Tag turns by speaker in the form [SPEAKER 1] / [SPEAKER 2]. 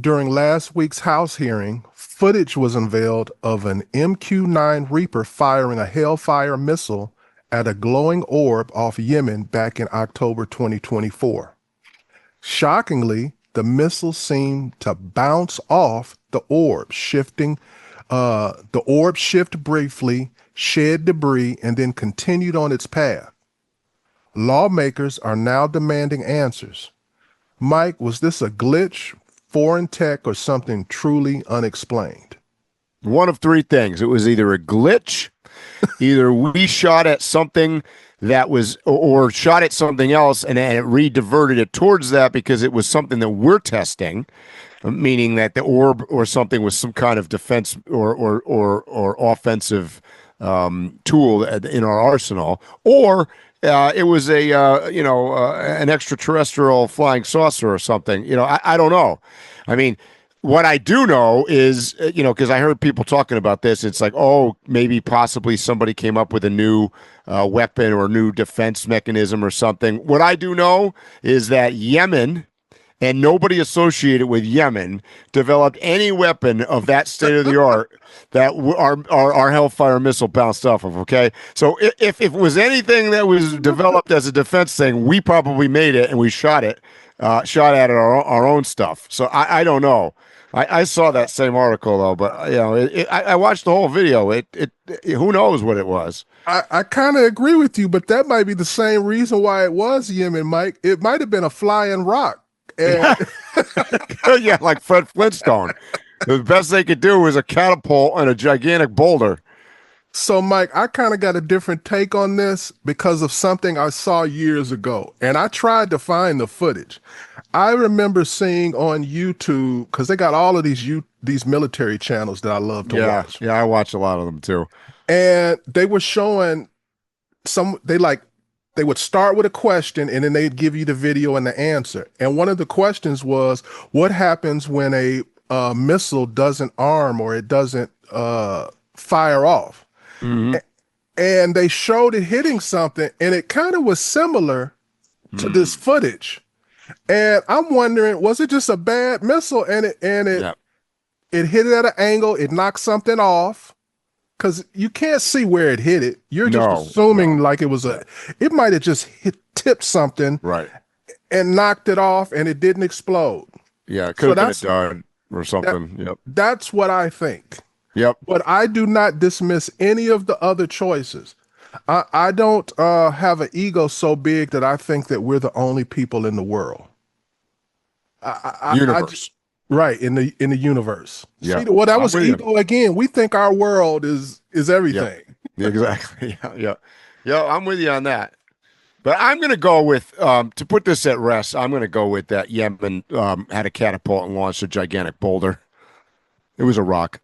[SPEAKER 1] during last week's House hearing, footage was unveiled of an MQ-9 Reaper firing a Hellfire missile at a glowing orb off Yemen back in October 2024. Shockingly, the missile seemed to bounce off the orb, the orb shifted briefly, shed debris, and then continued on its path. Lawmakers are now demanding answers. Mike, was this a glitch, foreign tech, or something truly unexplained?
[SPEAKER 2] One of three things. It was either a glitch, either we shot at something that was, or shot at something else and it re-diverted it towards that because it was something that we're testing, meaning that the orb or something was some kind of defense or offensive tool in our arsenal, or it was an extraterrestrial flying saucer or something. I don't know. I mean, what I do know is, because I heard people talking about this, it's like, oh, maybe possibly somebody came up with a new weapon or new defense mechanism or something. What I do know is that Yemen and nobody associated with Yemen developed any weapon of that state of the art that our Hellfire missile bounced off of. Okay, so if it was anything that was developed as a defense thing, we probably made it and we shot at it our own stuff. So I don't know. I saw that same article though, but I watched the whole video. It who knows what it was.
[SPEAKER 1] I kind of agree with you, but that might be the same reason why it was Yemen, Mike. It might have been a flying rock. And
[SPEAKER 2] yeah, like Fred Flintstone. The best they could do was a catapult and a gigantic boulder.
[SPEAKER 1] So, Mike, I kind of got a different take on this because of something I saw years ago, and I tried to find the footage. I remember seeing on YouTube, because they got all of these military channels that I love to watch.
[SPEAKER 2] Yeah, I watch a lot of them too.
[SPEAKER 1] And they were showing they would start with a question and then they'd give you the video and the answer. And one of the questions was, what happens when a missile doesn't arm or it doesn't fire off?
[SPEAKER 2] Mm-hmm.
[SPEAKER 1] And they showed it hitting something and it kind of was similar to this footage. And I'm wondering, was it just a bad missile and it hit it at an angle, it knocked something off? Because you can't see where it hit it. You're just assuming like it might have just tipped something,
[SPEAKER 2] right,
[SPEAKER 1] and knocked it off, and it didn't explode.
[SPEAKER 2] Yeah, it could have been a dart or something. Yep,
[SPEAKER 1] that's what I think.
[SPEAKER 2] Yep,
[SPEAKER 1] but I do not dismiss any of the other choices. I don't have an ego so big that I think that we're the only people in the world.
[SPEAKER 2] Universe.
[SPEAKER 1] Right, in the universe.
[SPEAKER 2] Yeah.
[SPEAKER 1] See, well, that was ego again. We think our world is everything.
[SPEAKER 2] Yeah, exactly. Yeah. I'm with you on that. But I'm going to go with to put this at rest. I'm going to go with that Yemen had a catapult and launched a gigantic boulder. It was a rock.